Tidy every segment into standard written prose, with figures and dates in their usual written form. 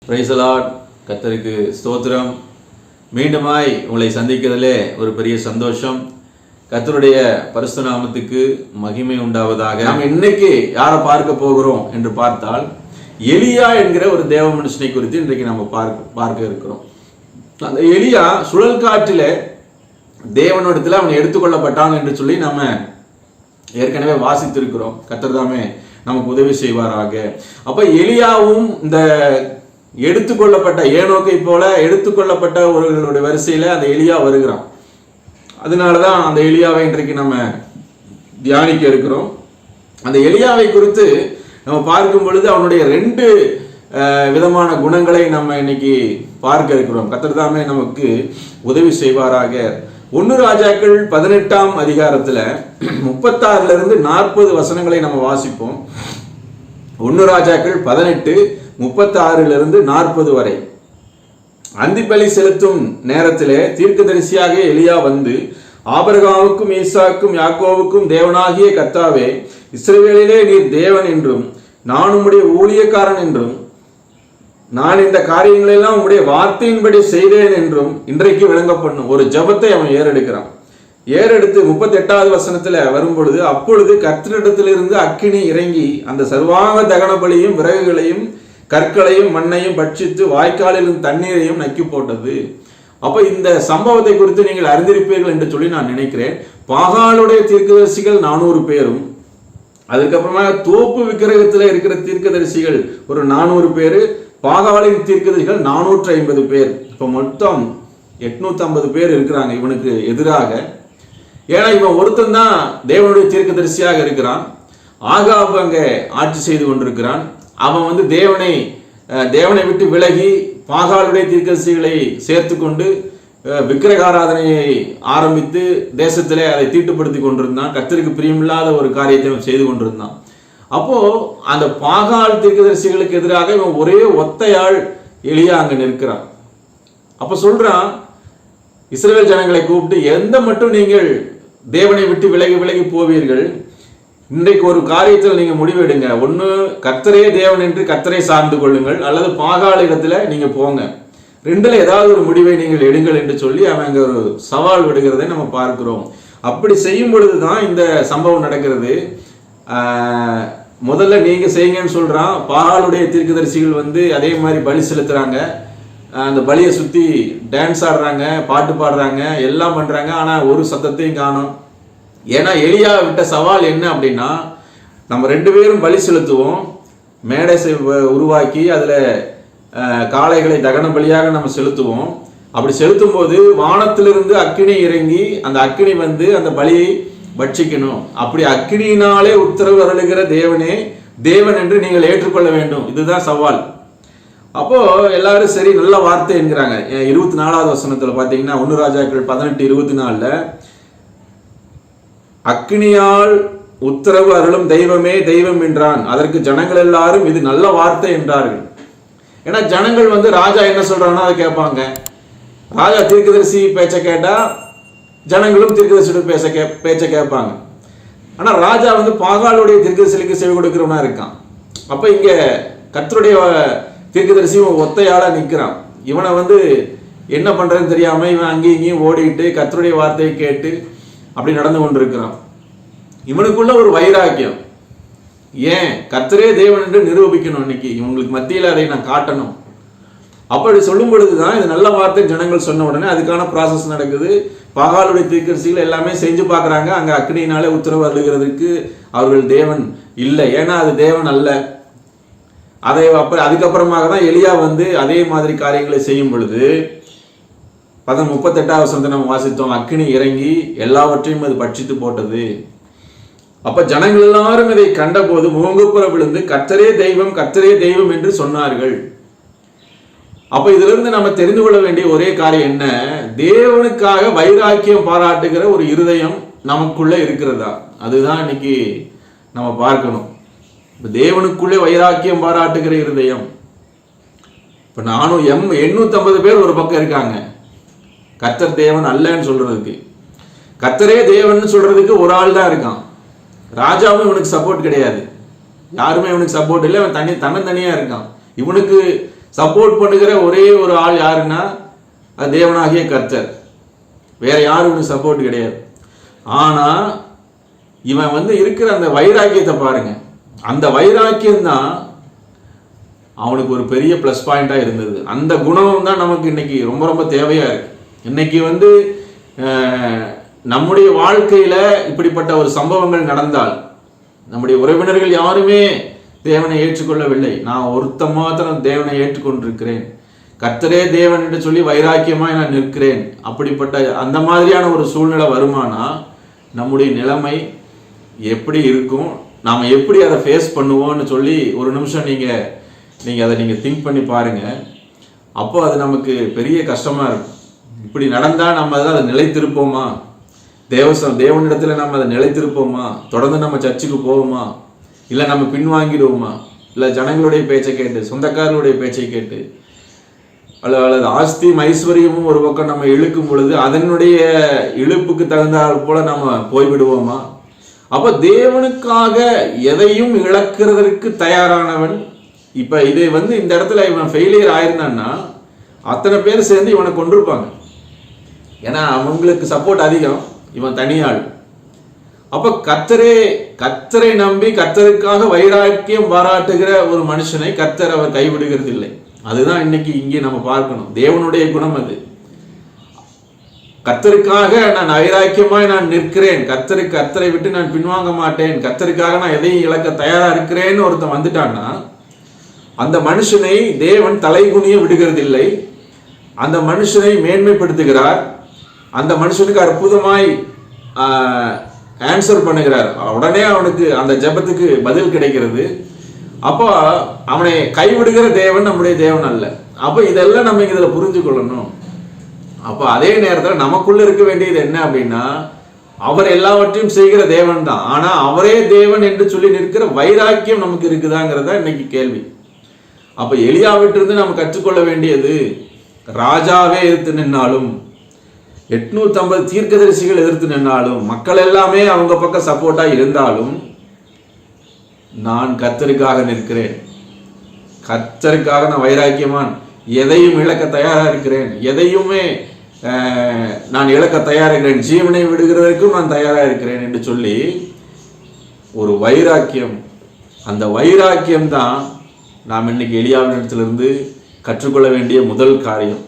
Praise the Lord. கர்த்தருக்கு ஸ்தோத்திரம். மீண்டுமாய் உங்களை சந்திக்கிறதிலே ஒரு பெரிய சந்தோஷம். கர்த்தருடைய பரிசுத்த நாமத்துக்கு மகிமை உண்டாவதாக. நாம் இன்னைக்கு யாரை பார்க்க போகிறோம் என்று பார்த்தால், எலியா என்கிற ஒரு தேவ மனுஷனை குறித்து இன்றைக்கு நம்ம பார்க்க இருக்கிறோம். அந்த எலியா சுழல் காற்றிலே தேவனிடத்தில் அவன் எடுத்துக்கொள்ளப்பட்டான் என்று சொல்லி நம்ம ஏற்கனவே வாசித்திருக்கிறோம். கர்த்தர் தாமே நமக்கு உதவி செய்வாராக. அப்ப எலியாவும் இந்த எடுத்துக்கொள்ளப்பட்ட ஏனோக்கை போல எடுத்துக்கொள்ளப்பட்டவர்களுடைய வரிசையில அந்த எலியா வருகிறான். அதனாலதான் அந்த எலியாவை இன்றைக்கு நம்ம தியானிக்க இருக்கிறோம். அந்த எலியாவை குறித்து நம்ம பார்க்கும் பொழுது அவனுடைய ரெண்டு விதமான குணங்களை நம்ம இன்னைக்கு பார்க்க இருக்கிறோம். கர்த்தர் தாமே நமக்கு உதவி செய்வாராக. 1 ராஜாக்கள் 18ஆம் அதிகாரத்துல 36 இருந்து 40 வசனங்களை நம்ம வாசிப்போம். 1 ராஜாக்கள் 18 36 இருந்து 40 வரை. அந்திப்பலி செலுத்தும் நேரத்திலே தீர்க்கதரிசியாக எலியா வந்து, ஆபிரகாமுக்கும் ஈசாக்கும் யாக்கோவுக்கும் தேவனாகிய கர்த்தாவே, இஸ்ரவேலிலே நீர் தேவன் என்றும் நான் உம்முடைய ஊழியக்காரன் என்றும் நான் இந்த காரியங்களெல்லாம் உம்முடைய வார்த்தையின்படி செய்தேன் என்றும் இன்றைக்கு விளங்க பண்ணும் ஒரு ஜெபத்தை அவன் ஏறெடுக்கிறான். ஏறெடுத்து 38வது வசனத்துல வரும்பொழுது, அப்பொழுது கர்த்தரிடத்திலிருந்து அக்கினி இறங்கி அந்த சர்வாங்க தகன பலியும் விறகுகளையும் கற்களையும் மண்ணையும் பட்சித்து வாய்க்காலிலும் தண்ணீரையும் நக்கி போட்டது. அப்ப இந்த சம்பவத்தை குறித்து நீங்கள் அறிந்திருப்பீர்கள் என்று சொல்லி நான் நினைக்கிறேன். பாகாலுடைய தீர்க்கதரிசிகள் 400 பேரும், அதுக்கப்புறமா தோப்பு விக்கிரகத்துல இருக்கிற தீர்க்கதரிசிகள் ஒரு 400 பேரு, பாகாலின் தீர்க்கதரிசிகள் 450 பேர். இப்ப மொத்தம் 850 பேர் இருக்கிறாங்க இவனுக்கு எதிராக. ஏன்னா இவன் ஒருத்தன் தான் தேவனுடைய தீர்க்கதரிசியாக இருக்கிறான். ஆகாப் அங்க ஆட்சி செய்து கொண்டிருக்கிறான். அவன் வந்து தேவனை விட்டு விலகி பாகாலுடைய தீர்க்கதரிசிகளை சேர்த்து கொண்டு விக்கிரகாராதனையை ஆரம்பித்து தேசத்திலே அதை தீட்டுப்படுத்தி கொண்டிருந்தான். கர்த்தருக்கு பிரியமில்லாத ஒரு காரியத்தை அவன் செய்து கொண்டிருந்தான். அப்போ அந்த பாகால் தீர்க்கதரிசிகளுக்கு எதிராக இவன் ஒரே ஒத்தையாள் எலியா அங்க நிற்கிறான். அப்ப சொல்றான், இஸ்ரவேல் ஜனங்களை கூப்பிட்டு, எந்த மட்டும் நீங்கள் தேவனை விட்டு விலகி விலகி போவீர்கள், இன்றைக்கு ஒரு காரியத்தில் நீங்க முடிவெடுங்க. ஒண்ணு கர்த்தரே தேவன் என்று கர்த்தரை சார்ந்து கொள்ளுங்கள், அல்லது பாகால் இடத்துல நீங்க போங்க. ரெண்டுல ஏதாவது ஒரு முடிவை நீங்கள் எடுங்கள் என்று சொல்லி அவன் அங்க ஒரு சவால் விடுகிறதை நம்ம பார்க்கிறோம். அப்படி செய்யும் பொழுதுதான் இந்த சம்பவம் நடக்கிறது. முதல்ல நீங்க செய்யுங்கன்னு சொல்றான். பாகாலுடைய தீர்க்கதரிசிகள் வந்து அதே மாதிரி பலி செலுத்துறாங்க. அந்த பலியை சுத்தி டான்ஸ் ஆடுறாங்க, பாட்டு பாடுறாங்க, எல்லாம் பண்றாங்க. ஆனா ஒரு சத்தத்தையும் காணோம். ஏன்னா எலியா விட்ட சவால் என்ன அப்படின்னா, நம்ம 2 பேரும் பலி செலுத்துவோம், மேடை உருவாக்கி அதுல காளைகளை தகன பலியாக நம்ம செலுத்துவோம். அப்படி செலுத்தும் போது வானத்திலிருந்து அக்கினி இறங்கி அந்த அக்கினி வந்து அந்த பலியை பட்சிக்கணும். அப்படி அக்கினியினாலே உத்தரவு அருளுகிற தேவனே தேவன் என்று நீங்கள் ஏற்றுக்கொள்ள வேண்டும். இதுதான் சவால். அப்போ எல்லாரும் சரி, நல்ல வார்த்தை என்கிறாங்க. 24வது வசனத்துல பாத்தீங்கன்னா 1 ராஜாக்கள் 18:24, அக்கினியால் உத்தரவு அருளும் தெய்வமே தெய்வம் என்றான். அதற்கு ஜனங்கள் எல்லாரும் இது நல்ல வார்த்தை என்றார்கள். ஏன்னா ஜனங்கள் வந்து ராஜா என்ன சொல்றானோ அதை கேட்பாங்க. ராஜா தீர்க்கதரிசி பேச்ச கேட்டா ஜனங்களும் தீர்க்கதரிசியோட பேச்ச கேட்பாங்க. ஆனா ராஜா வந்து பாகாலுடைய தீர்க்கதரிசிக்கு செவி கொடுக்கிறவனா இருக்கான். அப்ப இங்க கர்த்தருடைய தீர்க்கதரிசி ஒத்தையாளா நிற்கிறான். இவனை வந்து என்ன பண்றதுன்னு தெரியாம இவன் அங்கேயும் இங்கேயும் ஓடிட்டு கர்த்தருடைய வார்த்தையை கேட்டு அப்படி நடந்து கொண்டிருக்கிறான். இவனுக்குள்ள ஒரு வைராக்கியம், ஏன் கர்த்தரே தேவன் என்று நிரூபிக்கணும், இன்னைக்கு இவங்களுக்கு மத்தியில் அதை நான் காட்டணும். அப்படி சொல்லும் பொழுதுதான் இது நல்ல வார்த்தை ஜனங்கள் சொன்ன உடனே அதுக்கான ப்ராசஸ் நடக்குது. பாகாலுடைய தீர்க்கதரிசிகள் எல்லாமே செஞ்சு பார்க்குறாங்க. அங்க அக்னியினாலே உத்தரவு அருளுகிறதுக்கு அவர்கள் தேவன் இல்லை, ஏன்னா அது தேவன் அல்ல. அதுக்கப்புறமாக தான் எலியா வந்து அதே மாதிரி காரியங்களை செய்யும் பொழுது 38வது வசனத்தை நம்ம வாசித்தோம், அக்கினி இறங்கி எல்லாவற்றையும் அது பட்சித்து போட்டது. அப்ப ஜனங்கள் எல்லாரும் இதை கண்ட போது முகங்குப்புற விழுந்து கர்த்தரே தெய்வம் கர்த்தரே தெய்வம் என்று சொன்னார்கள். அப்ப இதுல இருந்து நம்ம தெரிந்து கொள்ள வேண்டிய ஒரே காரியம் என்ன, தேவனுக்காக வைராக்கியம் பாராட்டுகிற ஒரு இருதயம் நமக்குள்ள இருக்கிறதா, அதுதான் இன்னைக்கு நம்ம பார்க்கணும். இப்ப தேவனுக்குள்ளே வைராக்கியம் பாராட்டுகிற இருதயம். இப்ப நானும் 850 பேர் ஒரு பக்கம் இருக்காங்க, கர்த்தர் தேவன் அல்லன்னு சொல்றதுக்கு. கர்த்தரே தேவன் சொல்றதுக்கு ஒரு ஆள் தான் இருக்கான். ராஜாவும் இவனுக்கு சப்போர்ட் கிடையாது, யாருமே இவனுக்கு சப்போர்ட் இல்லை. அவன் தன்னந்தனியா இருக்கான். இவனுக்கு சப்போர்ட் பண்ணுகிற ஒரே ஒரு ஆள் யாருன்னா அது தேவனாகிய கர்த்தர். வேற யாரும் சப்போர்ட் கிடையாது. ஆனா இவன் இருக்கிற அந்த வைராக்கியத்தை பாருங்க. அந்த வைராக்கியம் தான் அவனுக்கு ஒரு பெரிய பிளஸ் பாயிண்டா இருந்தது. அந்த குணம் தான் நமக்கு இன்னைக்கு ரொம்ப ரொம்ப தேவையா இருக்கு. இன்னைக்கு நம்முடைய வாழ்க்கையில இப்படிப்பட்ட ஒரு சம்பவங்கள் நடந்தால், நம்முடைய உறவினர்கள் யாருமே தேவனை ஏற்றுக்கொள்ளவில்லை, நான் ஒருத்த மாத்திரம் தேவனை ஏற்றுக்கொண்டிருக்கிறேன், கர்த்தரே தேவன் என்று சொல்லி வைராக்கியமாய் நான் நிற்கிறேன், அப்படிப்பட்ட அந்த மாதிரியான ஒரு சூழ்நிலை வருமானா நம்முடைய நிலைமை எப்படி இருக்கும், நாம் எப்படி அதை ஃபேஸ் பண்ணுவோம்னு சொல்லி ஒரு நிமிஷம் நீங்கள் அதை திங்க் பண்ணி பாருங்க. அப்போ அது நமக்கு பெரிய கஷ்டமா இருக்கும். இப்படி நடந்தால் நம்ம அதை நிலைத்திருப்போமா? தேவனிடத்தில் நம்ம அதை நிலைத்திருப்போமா? தொடர்ந்து நம்ம சர்ச்சுக்கு போவோமா? இல்லை நம்ம பின்வாங்கிடுவோமா? இல்லை ஜனங்களுடைய பேச்சை கேட்டு, சொந்தக்காரர்களுடைய பேச்சை கேட்டு, அல்லது ஆஸ்தியும் ஐஸ்வர்யமும் ஒரு பக்கம் நம்ம இழுக்கும் பொழுது அதனுடைய இழுப்புக்கு தகுந்தால் போல நம்ம போய்விடுவோமா? அப்போ தேவனுக்காக எதையும் இழக்கிறதற்கு தயாரானவன். இப்போ இதை இந்த இடத்துல இவன் ஃபெயிலியர் ஆயிருந்தான்னா அத்தனை பேர் சேர்ந்து இவனை கொண்டிருப்பாங்க. ஏன்னா அவங்களுக்கு சப்போர்ட் அதிகம், இவன் தனியாள். அப்ப கர்த்தரை நம்பி கர்த்தருக்காக வைராக்கியம் பாராட்டுகிற ஒரு மனுஷனை கர்த்தர் அவர் கைவிடுகிறது இல்லை. அதுதான் இன்னைக்கு இங்கே நம்ம பார்க்கணும். தேவனுடைய குணம் அது. கர்த்தருக்காக நான் வைராக்கியமாய் நான் நிற்கிறேன், கர்த்தரை விட்டு நான் பின்வாங்க மாட்டேன், கர்த்தருக்காக நான் எதையும் இழக்க தயாரா இருக்கிறேன்னு ஒருத்தன் வந்துட்டான்னா அந்த மனுஷனை தேவன் தலைகுனிய விடுகிறது இல்லை. அந்த மனுஷனை மேன்மைப்படுத்துகிறார். அந்த மனுஷனுக்கு அற்புதமாய் ஆன்சர் பண்ணுகிறார். உடனே அவனுக்கு அந்த ஜெபத்துக்கு பதில் கிடைக்கிறது. அப்போ அவனை கைவிடுகிற தேவன் நம்முடைய தேவன் அல்ல. அப்போ இதெல்லாம் நம்ம இதுல புரிஞ்சு கொள்ளணும். அப்போ அதே நேரத்தில் நமக்குள்ள இருக்க வேண்டியது என்ன அப்படின்னா, அவர் எல்லாவற்றையும் செய்கிற தேவன் தான். ஆனா அவரே தேவன் என்று சொல்லி நிற்கிற வைராக்கியம் நமக்கு இருக்குதாங்கிறதா இன்னைக்கு கேள்வி. அப்ப எலியாவிட்டிருந்து நம்ம கற்றுக்கொள்ள வேண்டியது, ராஜாவே எதிர்த்து நின்னாலும், 850 தீர்க்கதரிசிகள் எதிர்த்து நின்னாலும், மக்கள் எல்லாமே அவங்க பக்கம் சப்போர்ட்டா இருந்தாலும், நான் கர்த்தருக்காக நிற்கிறேன், கர்த்தருக்காக நான் வைராக்கியமான், எதையும் இழக்க தயாரா இருக்கிறேன், எதையுமே நான் இழக்க தயாரா இருக்கிறேன், ஜீவனை விடுகிறதற்கும் நான் தயாரா இருக்கிறேன் என்று சொல்லி ஒரு வைராக்கியம். அந்த வைராக்கியம் தான் நாம் இன்னைக்கு எலியாவினிடத்திலிருந்து கற்றுக்கொள்ள வேண்டிய முதல் காரியம்.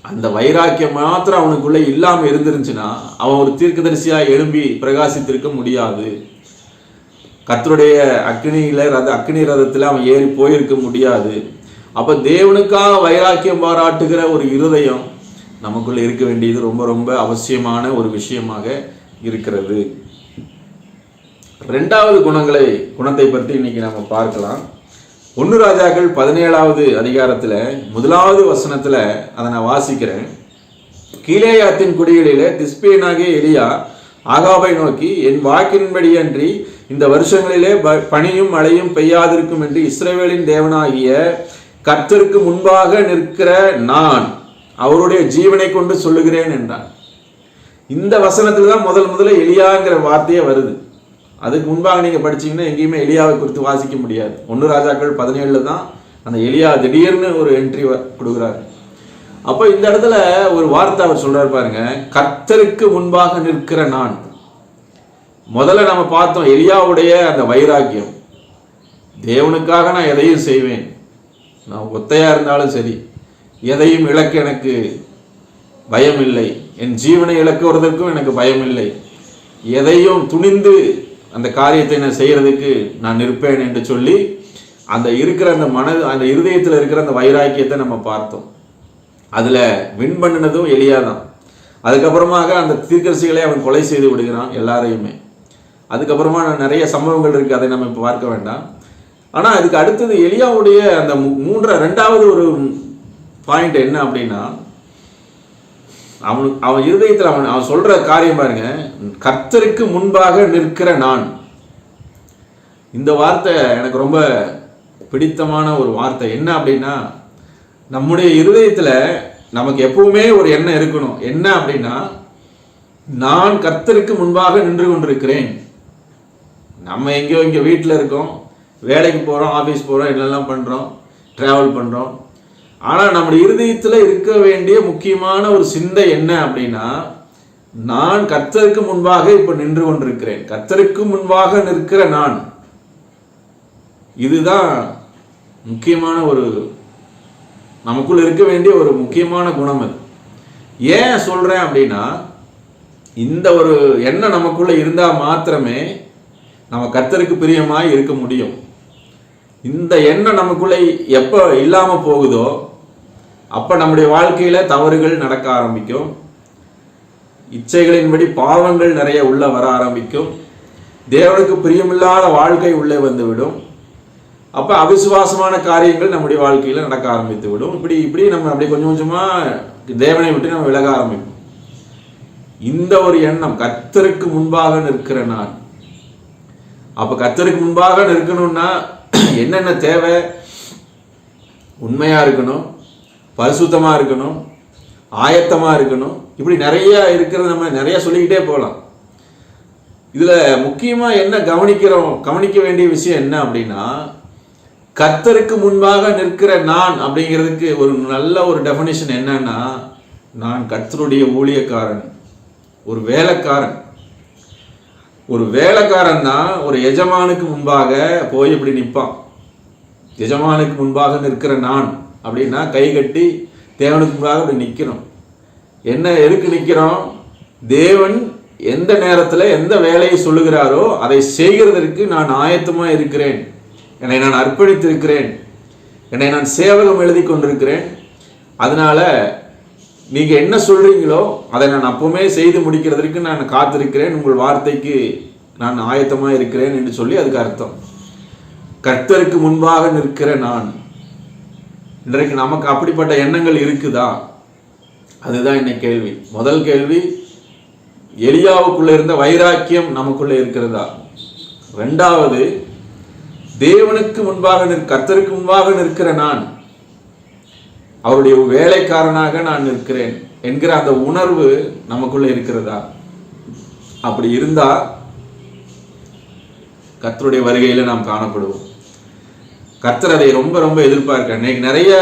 அந்த வைராக்கியம் மாத்திரம் அவனுக்குள்ள இல்லாமல் இருந்துருந்துச்சுன்னா அவன் ஒரு தீர்க்கதரிசியாக எழும்பி பிரகாசித்திருக்க முடியாது. கர்த்தருடைய அக்னி ரதத்தில் அவன் ஏறி போயிருக்க முடியாது. அப்ப தேவனுக்காக வைராக்கியம் பாராட்டுகிற ஒரு இருதயம் நமக்குள்ள இருக்க வேண்டியது ரொம்ப ரொம்ப அவசியமான ஒரு விஷயமாக இருக்கிறது. ரெண்டாவது குணத்தை பற்றி இன்னைக்கு நம்ம பார்க்கலாம். 1 ராஜாக்கள் 17வது அதிகாரத்துல 1வது வசனத்துல அதை நான் வாசிக்கிறேன். கீலேயாத்தின் குடிகளிலே திஸ்பியனாகிய எலியா ஆகாபை நோக்கி, என் வாக்கின்படி அன்றி இந்த வருஷங்களிலே பனியும் மழையும் பெய்யாதிருக்கும் என்று இஸ்ரவேலின் தேவனாகிய கர்த்தருக்கு முன்பாக நிற்கிற நான் அவருடைய ஜீவனை கொண்டு சொல்லுகிறேன் என்றான். இந்த வசனத்துல தான் முதல்ல எலியாங்கிற வார்த்தையே வருது. அதுக்கு முன்பாக நீங்க படிச்சீங்கன்னா எங்கேயுமே எலியாவை குறித்து வாசிக்க முடியாது. 1 ராஜாக்கள் 17 தான் அந்த எலியா திடீர்னு ஒரு என்ட்ரி கொடுக்குறாரு. அப்போ இந்த இடத்துல ஒரு வார்த்தை அவர் சொல்றாரு பாருங்க, கர்த்தருக்கு முன்பாக நிற்கிற நான். முதல்ல நம்ம பார்த்தோம் எலியாவுடைய அந்த வைராக்கியம். தேவனுக்காக நான் எதையும் செய்வேன், நான் ஒத்தையா இருந்தாலும் சரி, எதையும் இழக்க எனக்கு பயம் இல்லை, என் ஜீவனை இழக்குவதற்கும் எனக்கு பயம் இல்லை, எதையும் துணிந்து அந்த காரியத்தை நான் செய்யறதுக்கு நான் நிற்பேன் என்று சொல்லி அந்த இருக்கிற அந்த இருதயத்தில் இருக்கிற அந்த வைராக்கியத்தை நம்ம பார்த்தோம். அதுல வின் பண்ணினதும் எலியா தான். அதுக்கப்புறமாக அந்த தீர்க்கதரிசிகளை அவன் கொலை செய்து விடுகிறான் எல்லாரையுமே. அதுக்கப்புறமா நிறைய சம்பவங்கள் இருக்கு, அதை நம்ம இப்போ பார்க்க வேண்டாம். ஆனா அதுக்கு அடுத்தது எலியாவுடைய அந்த ரெண்டாவது ஒரு பாயிண்ட் என்ன அப்படின்னா, அவன் இருதயத்தில் அவன் சொல்ற காரியம் பாருங்க, கர்த்தருக்கு முன்பாக நிற்கிற நான். இந்த வார்த்தை எனக்கு ரொம்ப பிடித்தமான ஒரு வார்த்தை. என்ன அப்படின்னா, நம்முடைய இருதயத்துல நமக்கு எப்பவுமே ஒரு எண்ணம் இருக்கணும். என்ன அப்படின்னா, நான் கர்த்தருக்கு முன்பாக நின்று கொண்டிருக்கிறேன். நம்ம எங்கேயோ இங்க வீட்டில் இருக்கோம், வேலைக்கு போறோம், ஆபீஸ் போறோம், என்னெல்லாம் பண்றோம், டிராவல் பண்றோம், ஆனால் நம்முடைய இருதயத்தில் இருக்க வேண்டிய முக்கியமான ஒரு சிந்தை என்ன அப்படின்னா, நான் கர்த்தருக்கு முன்பாக இப்ப நின்று கொண்டிருக்கிறேன், கர்த்தருக்கு முன்பாக நிற்கிற நான். இதுதான் முக்கியமான ஒரு நமக்குள்ள இருக்க வேண்டிய ஒரு முக்கியமான குணம். அது ஏன் சொல்றேன் அப்படின்னா, இந்த ஒரு எண்ணம் நமக்குள்ள இருந்தா மாத்திரமே நம்ம கர்த்தருக்கு பிரியமாய் இருக்க முடியும். இந்த எண்ணம் நமக்குள்ள எப்ப இல்லாம போகுதோ அப்ப நம்முடைய வாழ்க்கையில தவறுகள் நடக்க ஆரம்பிக்கும், இச்சைகளின்படி பாவங்கள் நிறைய உள்ள வர ஆரம்பிக்கும், தேவனுக்கு பிரியமில்லாத வாழ்க்கை உள்ளே வந்துவிடும். அப்ப அவிசுவாசமான காரியங்கள் நம்முடைய வாழ்க்கையில நடக்க ஆரம்பித்து விடும். இப்படி நம்ம அப்படி கொஞ்சம் கொஞ்சமா தேவனை விட்டு நம்ம விலக ஆரம்பிப்போம். இந்த ஒரு எண்ணம், கர்த்தருக்கு முன்பாக நிற்கிற நான். அப்ப கர்த்தருக்கு முன்பாக நிற்கணும்னா என்னென்ன தேவை? உண்மையா இருக்கணும், பரிசுத்தமா இருக்கணும், ஆயத்தமா இருக்கணும். இப்படி நிறைய இருக்கிறது, நம்ம நிறைய சொல்லிக்கிட்டே போகலாம். இதுல முக்கியமா என்ன கவனிக்க வேண்டிய விஷயம் என்ன அப்படின்னா, கர்த்தருக்கு முன்பாக நிற்கிற நான் அப்படிங்கிறதுக்கு ஒரு நல்ல ஒரு டெஃபினிஷன் என்னன்னா, நான் கர்த்தருடைய ஊழியக்காரன், ஒரு வேலைக்காரன். ஒரு வேலைக்காரன் தான் ஒரு எஜமானுக்கு முன்பாக போய் இப்படி நிற்பான். எஜமானுக்கு முன்பாக நிற்கிற நான் அப்படின்னா கை கட்டி தேவனுக்கு முன்பாக அப்படி நிற்கிறோம். என்ன எதுக்கு நிற்கிறோம்? தேவன் எந்த நேரத்தில் எந்த வேலையை சொல்லுகிறாரோ அதை செய்கிறதற்கு நான் ஆயத்தமா இருக்கிறேன், என்னை நான் அர்ப்பணித்திருக்கிறேன், என்னை நான் சேவகம் எழுதி கொண்டிருக்கிறேன். அதனால நீங்க என்ன சொல்றீங்களோ அதை நான் அப்பவுமே செய்து முடிக்கிறதற்கு நான் காத்திருக்கிறேன், உங்கள் வார்த்தைக்கு நான் ஆயத்தமா இருக்கிறேன் என்று சொல்லி அதுக்கு அர்த்தம். கர்த்தருக்கு முன்பாக நிற்கிற நான். இன்றைக்கு நமக்கு அப்படிப்பட்ட எண்ணங்கள் இருக்குதா? அதுதான் என்ன கேள்வி. முதல் கேள்வி, எலியாவுக்குள்ள இருந்த வைராக்கியம் நமக்குள்ள இருக்கிறதா? இரண்டாவது, தேவனுக்கு முன்பாக கர்த்தருக்கு முன்பாக நிற்கிற நான், அவருடைய வேலைக்காரனாக நான் நிற்கிறேன் என்கிற அந்த உணர்வு நமக்குள்ள இருக்கிறதா? அப்படி இருந்தா கர்த்தருடைய வருகையில நாம் காணப்படுவோம். கர்த்தர் அதை ரொம்ப ரொம்ப எதிர்பார்க்க. இன்னைக்கு நிறைய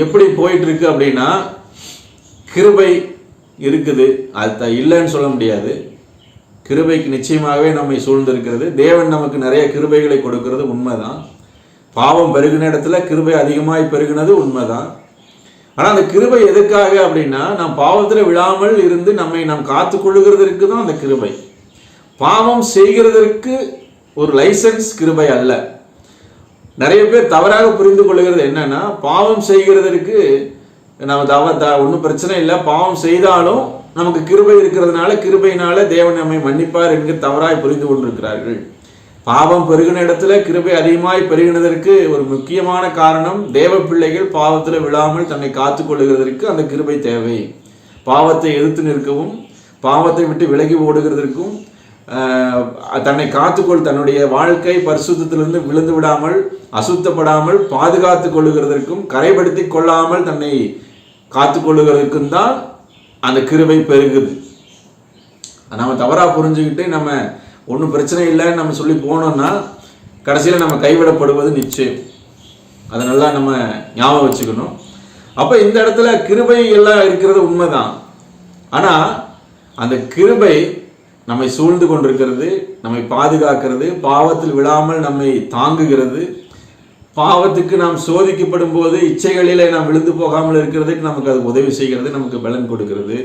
எப்படி போயிட்டு இருக்கு அப்படின்னா, கிருபை இருக்குது, அது இல்லைன்னு சொல்ல முடியாது. கிருபைக்கு நிச்சயமாகவே நம்மை சூழ்ந்திருக்கிறது. தேவன் நமக்கு நிறைய கிருபைகளை கொடுக்கிறது உண்மைதான். பாவம் பெருகின இடத்துல கிருபை அதிகமாய் பெருகினது உண்மைதான். ஆனால் அந்த கிருபை எதுக்காக அப்படின்னா, நாம் பாவத்தில் விழாமல் இருந்து நம்மை நாம் காத்து கொள்ளுகிறதற்கு தான் அந்த கிருபை. பாவம் செய்கிறதற்கு ஒரு லைசன்ஸ் கிருபை அல்ல. நிறைய பேர் தவறாக புரிந்து கொள்ளுகிறது என்னன்னா, பாவம் செய்கிறதற்கு நம்ம ஒன்றும் பிரச்சனை இல்லை, பாவம் செய்தாலும் நமக்கு கிருபை இருக்கிறதுனால கிருபையினால தேவன் நம்மை மன்னிப்பார் என்கிற தவறாய் புரிந்து கொண்டிருக்கிறார்கள். பாவம் பெருகின இடத்துல கிருபை அதிகமாய் பெருகினதற்கு ஒரு முக்கியமான காரணம், தேவ பிள்ளைகள் பாவத்தில் விழாமல் தன்னை காத்து கொள்ளுகிறதற்கு அந்த கிருபை தேவை. பாவத்தை எதிர்த்து நிற்கவும், பாவத்தை விட்டு விலகி ஓடுகிறதற்கும், தன்னை காத்துக்கொள், தன்னுடைய வாழ்க்கை பரிசுத்தத்திலிருந்து விழுந்து விடாமல் அசுத்தப்படாமல் பாதுகாத்து கொள்ளுகிறதற்கும், கரைப்படுத்தி கொள்ளாமல் தன்னை காத்து கொள்ளுகிறதுக்கும் தான் அந்த கிருபை பெருகுது. நம்ம தவறா புரிஞ்சுக்கிட்டு நம்ம ஒன்றும் பிரச்சனை இல்லைன்னு நம்ம சொல்லி போனோம்னா கடைசியில் நம்ம கைவிடப்படுவது நிச்சயம். அதை நல்லா நம்ம ஞாபகம் வச்சுக்கணும். அப்போ இந்த இடத்துல கிருபை எல்லாம் இருக்கிறது உண்மைதான். ஆனால் அந்த கிருபை நம்மை சூழ்ந்து கொண்டிருக்கிறது, நம்மை பாதுகாக்கிறது, பாவத்தில் விழாமல் நம்மை தாங்குகிறது, பாவத்துக்கு நாம் சோதிக்கப்படும் போது இச்சைகளிலே நாம் விழுந்து போகாமல் இருக்கிறதுக்கு நமக்கு அது உதவி செய்கிறது, நமக்கு பலன் கொடுக்கிறது.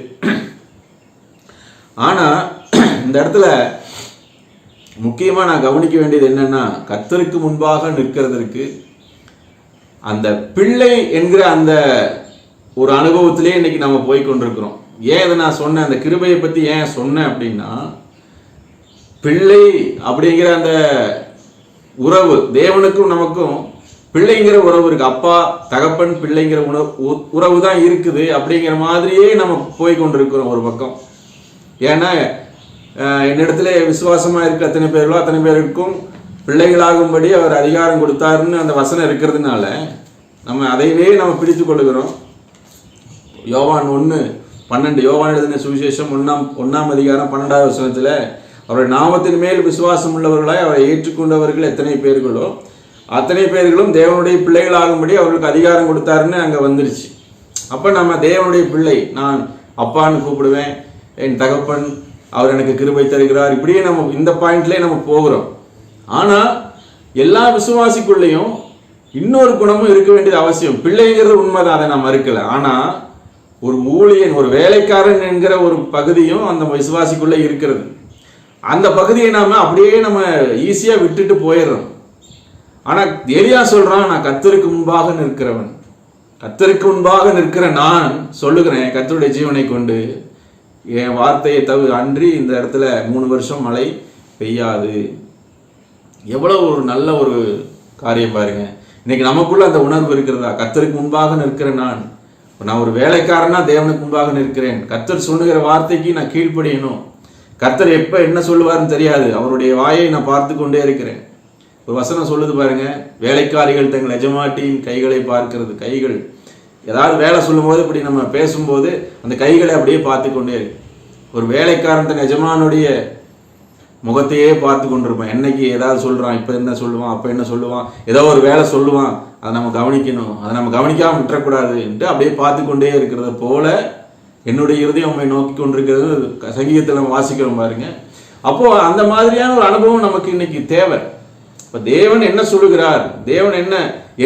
ஆனால் இந்த இடத்துல முக்கியமாக நான் கவனிக்க வேண்டியது என்னன்னா, கர்த்தருக்கு முன்பாக நிற்கிறதற்கு அந்த பிள்ளை என்கிற அந்த ஒரு அனுபவத்திலே இன்னைக்கு நம்ம போய் கொண்டிருக்கிறோம். ஏன் இதை நான் சொன்னேன், அந்த கிருபையை பற்றி ஏன் சொன்னேன் அப்படின்னா, பிள்ளை அப்படிங்கிற அந்த உறவு, தேவனுக்கும் நமக்கும் பிள்ளைங்கிற உறவு இருக்கு. அப்பா தகப்பன் பிள்ளைங்கிற உறவு தான் இருக்குது. அப்படிங்கிற மாதிரியே நம்ம போய் கொண்டிருக்கிறோம் ஒரு பக்கம். ஏன்னா என்னிடத்துல விசுவாசமா இருக்க அத்தனை பேர்களோ அத்தனை பேருக்கும் பிள்ளைகளாகும்படி அவர் அதிகாரம் கொடுத்தாருன்னு அந்த வசனம் இருக்கிறதுனால நம்ம அதையே நம்ம பிடித்து கொள்ளுகிறோம். யோவான் 1:12, யோவான் எழுதின சுவிசேஷம் 1ஆம் அதிகாரம் 12வது வசனத்துல, அவருடைய நாமத்தின் மேல் விசுவாசம் உள்ளவர்களாய் அவரை ஏற்றுக்கொண்டவர்கள் எத்தனை பேர்களோ அத்தனை பேர்களும் தேவனுடைய பிள்ளைகளாகும்படி அவர்களுக்கு அதிகாரம் கொடுத்தாருன்னு அங்கே வந்துருச்சு. அப்போ நம்ம தேவனுடைய பிள்ளை, நான் அப்பான்னு கூப்பிடுவேன், என் தகப்பன் அவர் எனக்கு கிருபை தருகிறார், இப்படியே நம்ம இந்த பாயிண்ட்லேயே நம்ம போகிறோம். ஆனால் எல்லா விசுவாசிக்குள்ளேயும் இன்னொரு குணமும் இருக்க வேண்டியது அவசியம். பிள்ளைங்கிறது உண்மைதான், அதை நான் மறுக்கல. ஆனால் ஒரு ஊழியன், ஒரு வேலைக்காரன் என்கிற ஒரு பகுதியும் அந்த விசுவாசிக்குள்ளே இருக்கிறது. அந்த பகுதியை நாம அப்படியே நம்ம ஈஸியாக விட்டுட்டு போயிடுறோம். ஆனால் எலியா சொல்றான், நான் கர்த்தருக்கு முன்பாக நிற்கிறவன், கர்த்தருக்கு முன்பாக நிற்கிற நான் சொல்லுகிறேன், கர்த்தருடைய ஜீவனை கொண்டு என் வார்த்தையை அன்றி இந்த இடத்துல 3 வருஷம் மழை பெய்யாது. எவ்வளவு ஒரு நல்ல ஒரு காரியம் பாருங்க. இன்னைக்கு நமக்குள்ள அந்த உணர்வு இருக்கிறதா? கர்த்தருக்கு முன்பாக நிற்கிற நான் ஒரு வேலைக்காரனா தேவனுக்கு முன்பாக நிற்கிறேன். கர்த்தர் சொல்லுகிற வார்த்தைக்கு நான் கீழ்ப்படியணும். கர்த்தர் எப்ப என்ன சொல்லுவாருன்னு தெரியாது, அவருடைய வாயை நான் பார்த்து கொண்டே இருக்கிறேன். ஒரு வசனம் சொல்லுது பாருங்க, வேலைக்காரிகள் தங்கள் எஜமாட்டியின் கைகளை பார்க்கிறது. கைகள் ஏதாவது வேலை சொல்லும் போது இப்படி நம்ம பேசும்போது அந்த கைகளை அப்படியே பார்த்து கொண்டே இருக்கு. ஒரு வேலைக்காரன் தன் எஜமானுடைய முகத்தையே பார்த்து கொண்டிருப்பான். என்னைக்கு ஏதாவது சொல்றான், இப்ப என்ன சொல்லுவான், அப்ப என்ன சொல்லுவான், ஏதோ ஒரு வேலை சொல்லுவான், அதை நம்ம கவனிக்கணும், அதை நம்ம கவனிக்காம விட்டுறக்கூடாதுன்ட்டு அப்படியே பார்த்து கொண்டே இருக்கிறத போல என்னுடைய இருதயம் உண்மை நோக்கி கொண்டிருக்கிறது சங்கீதத்தில் நம்ம வாசிக்கிறோம் பாருங்க. அப்போ அந்த மாதிரியான ஒரு அனுபவம் நமக்கு இன்னைக்கு தேவை. இப்ப தேவன் என்ன சொல்லுகிறார், தேவன்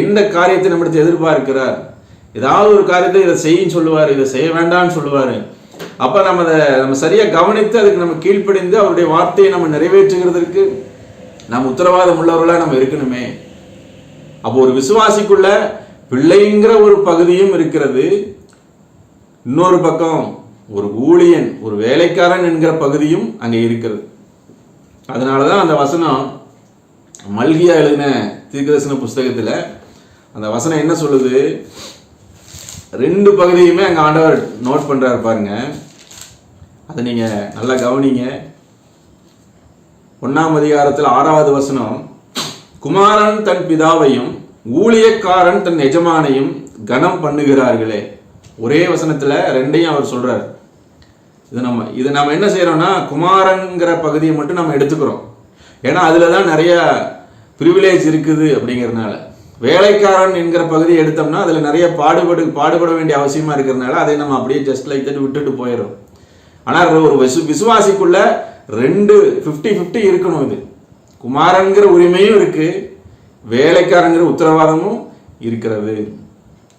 எந்த காரியத்தை நம்மிடத்தை எதிர்பார்க்கிறார், ஏதாவது ஒரு காரியத்தை இதை செய்யின்னு சொல்லுவார், இதை செய்ய வேண்டாம்னு சொல்லுவாரு. அப்ப நம்ம சரியா கவனித்து அதுக்கு நம்ம கீழ்ப்படிந்து அவருடைய வார்த்தையை நம்ம நிறைவேற்றுகிறதுக்கு நம்ம உத்தரவாதம் உள்ளவர்களா நம்ம இருக்கணுமே. அப்போ ஒரு விசுவாசிக்குள்ள பிள்ளைங்கிற ஒரு பகுதியும் இருக்கிறது, இன்னொரு பக்கம் ஒரு ஊழியன், ஒரு வேலைக்காரன் என்கிற பகுதியும் அங்கே இருக்கிறது. அதனாலதான் அந்த வசனம் மல்கியா எழுதின தீர்க்கதரிசன புஸ்தகத்துல அந்த வசனம் என்ன சொல்லுது, 2 பகுதியுமே அங்க ஆண்டவர் நோட் பண்றாரு பாருங்க. அதை நீங்க நல்லா கவனிங்க. 1ஆம் அதிகாரத்தில் 6வது வசனம், குமாரன் தன் பிதாவையும் ஊழியக்காரன் தன் எஜமானையும் கனம் பண்ணுகிறார்களே. ஒரே வசனத்துல 2ஐயும் அவர் சொல்றார். இது நம்ம என்ன செய்யறோம்னா, குமாரன்கிற பகுதியை மட்டும் நம்ம எடுத்துக்கிறோம். ஏன்னா அதுலதான் நிறைய பிரிவிலேஜ் இருக்குது அப்படிங்கிறதுனால. வேலைக்காரன் என்கிற பகுதியை எடுத்தோம்னா அதுல நிறைய பாடுபட வேண்டிய அவசியமா இருக்கிறதுனால அதை நம்ம அப்படியே ஜஸ்ட் லைக் தட் விட்டுட்டு போயிடும். ஆனா ஒரு விசுவாசிக்குள்ள 50-50 இருக்கணும். இது குமாரன்கிற உரிமையும் இருக்கு, வேலைக்காரங்கிற உத்தரவாதமும் இருக்கிறது.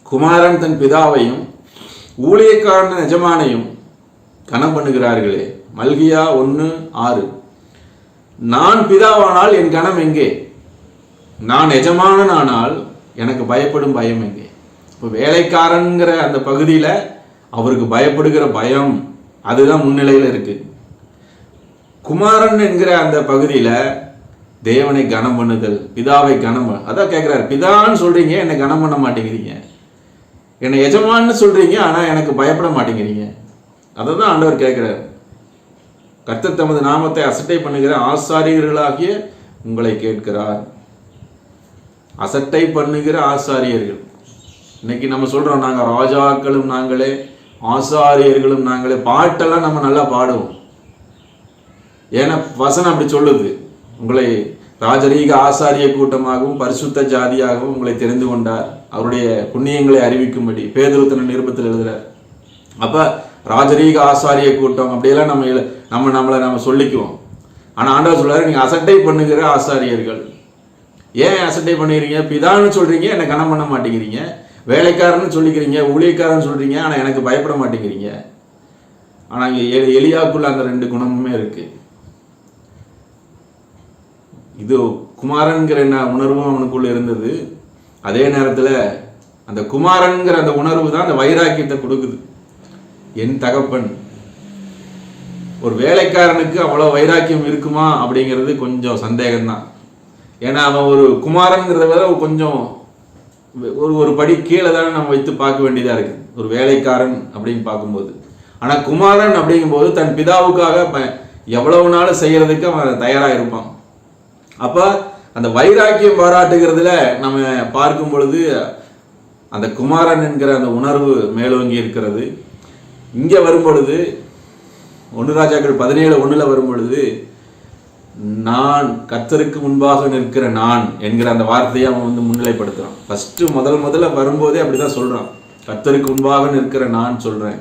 குமாரன் தன் பிதாவையும் ஊழியக்காரன் எஜமானையும் கனம் பண்ணுகிறார்களே. மல்கியா 1:6. நான் பிதாவானால் என் கனம் எங்கே? நான் எஜமானன் ஆனால் எனக்கு பயப்படும் பயம் எங்கே? இப்போ வேலைக்காரன்கிற அந்த பகுதியில அவருக்கு பயப்படுகிற பயம் அதுதான் முன்னிலையில் இருக்கு. குமாரன் என்கிற அந்த பகுதியில தேவனை கனம் பண்ணுதல், பிதாவை கனம் அதான் கேட்கிறாரு. பிதான்னு சொல்றீங்க, என்னை கனம் பண்ண மாட்டேங்கிறீங்க, என்னை எஜமான்னு சொல்றீங்க, ஆனா எனக்கு பயப்பட மாட்டேங்கிறீங்க. அதை தான் ஆண்டவர் கேட்கிறார். கர்த்தர் தமது நாமத்தை அசட்டை பண்ணுகிற ஆசாரியர்களாகிய உங்களை கேட்கிறார். அசட்டை பண்ணுகிற ஆசாரியர்கள். இன்னைக்கு நம்ம சொல்றோம், நாங்க ராஜாக்களும் நாங்களே, ஆசாரியர்களும் நாங்களே. பாட்டெல்லாம் நம்ம நல்லா பாடுவோம், ஏன்னா வசனம் அப்படி சொல்லுது. உங்களை ராஜரீக ஆசாரிய கூட்டமாகவும் பரிசுத்த ஜாதியாகவும் உங்களை தெரிந்து கொண்டார், அவருடைய புண்ணியங்களை அறிவிக்கும்படி பேதுரு தன் நிருபத்தில் எழுதுறார். அப்ப ராஜரீக ஆசாரிய கூட்டம் அப்படியெல்லாம் நம்மளை சொல்லிக்குவோம். ஆனா ஆண்டவர் சொல்றாரு, நீங்க அசட்டை பண்ணுகிற ஆசாரியர்கள். ஏன் அசட்டை பண்ணுகிறீங்க? பிதான்னு சொல்றீங்க, என்னை கனம் பண்ண மாட்டேங்கிறீங்க. வேலைக்காரன்னு சொல்லிக்கிறீங்க, ஊழியக்காரன்னு சொல்றீங்க, ஆனா எனக்கு பயப்பட மாட்டேங்கிறீங்க. ஆனா எலியாக்குள்ள அந்த 2 குணமுமே இருக்கு. இது குமாரன்கிற உணர்வும் அவனுக்குள்ள இருந்தது. அதே நேரத்துல அந்த குமாரன்கிற அந்த உணர்வு தான் அந்த வைராக்கியத்தை கொடுக்குது. என் தகப்பன். ஒரு வேலைக்காரனுக்கு அவ்வளவு வைராக்கியம் இருக்குமா அப்படிங்கிறது கொஞ்சம் சந்தேகம்தான். ஏன்னா அவன் ஒரு குமாரன்கிறத விட கொஞ்சம் ஒரு படி கீழே தானே நம்ம வைத்து பார்க்க வேண்டியதா இருக்கு ஒரு வேலைக்காரன் அப்படின்னு பார்க்கும்போது. ஆனா குமாரன் அப்படிங்கும்போது தன் பிதாவுக்காக எவ்வளவு நாள் செய்யறதுக்கு அவன் தயாரா இருப்பான். அப்ப அந்த வைராக்கியம் பாராட்டுகிறதுல நம்ம பார்க்கும் பொழுது அந்த குமாரன் என்கிற அந்த உணர்வு மேலோங்கி இருக்கிறது. இங்க வரும் பொழுது 1 ராஜாக்கள் 17:1 வரும் பொழுது, நான் கர்த்தருக்கு முன்பாக நிற்கிற நான் என்கிற அந்த வார்த்தையை அவன் முன்னிலைப்படுத்துறான். ஃபர்ஸ்ட் முதல்ல வரும்போதே அப்படிதான் சொல்றான், கர்த்தருக்கு முன்பாக நிற்கிற நான் சொல்றேன்.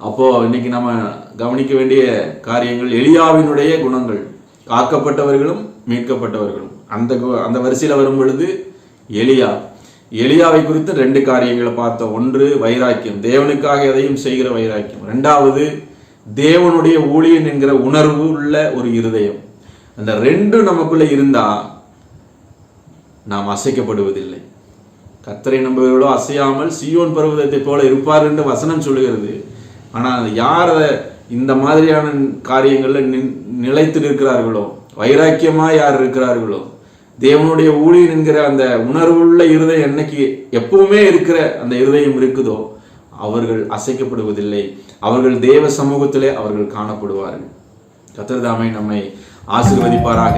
அப்போ இன்னைக்கு நம்ம கவனிக்க வேண்டிய காரியங்கள் எலியாவினுடைய குணங்கள், காக்கப்பட்டவர்களும் மீட்கப்பட்டவர்களும். அந்த வரிசையில வரும் பொழுது எலியாவை குறித்து 2 காரியங்களை பார்த்தோம். ஒன்று வைராக்கியம், தேவனுக்காக எதையும் செய்கிற வைராக்கியம். 2வது தேவனுடைய ஊழியன் என்கிற உணர்வு உள்ள ஒரு இருதயம். அந்த 2 நமக்குள்ள இருந்தா நாம் அசைக்கப்படுவதில்லை. கர்த்தரை நம்புகிறவர்களோ அசையாமல் சீயோன் பர்வதத்தை போல இருப்பார் என்று வசனம் சொல்லுகிறது. ஆனால் யார் இந்த மாதிரியான காரியங்கள்ல நிலைத்து இருக்கிறார்களோ, வைராக்கியமா யார் இருக்கிறார்களோ, தேவனுடைய ஊழியன் என்கிற அந்த உணர்வுள்ள இருதயம் என்னைக்கு எப்பவுமே இருக்கிற அந்த இருதயம் இருக்குதோ அவர்கள் அசைக்கப்படுவதில்லை. அவர்கள் தேவ சமூகத்திலே அவர்கள் காணப்படுவார்கள். கர்த்தர் தாமே நம்மை ஆசீர்வதிப்பாராக.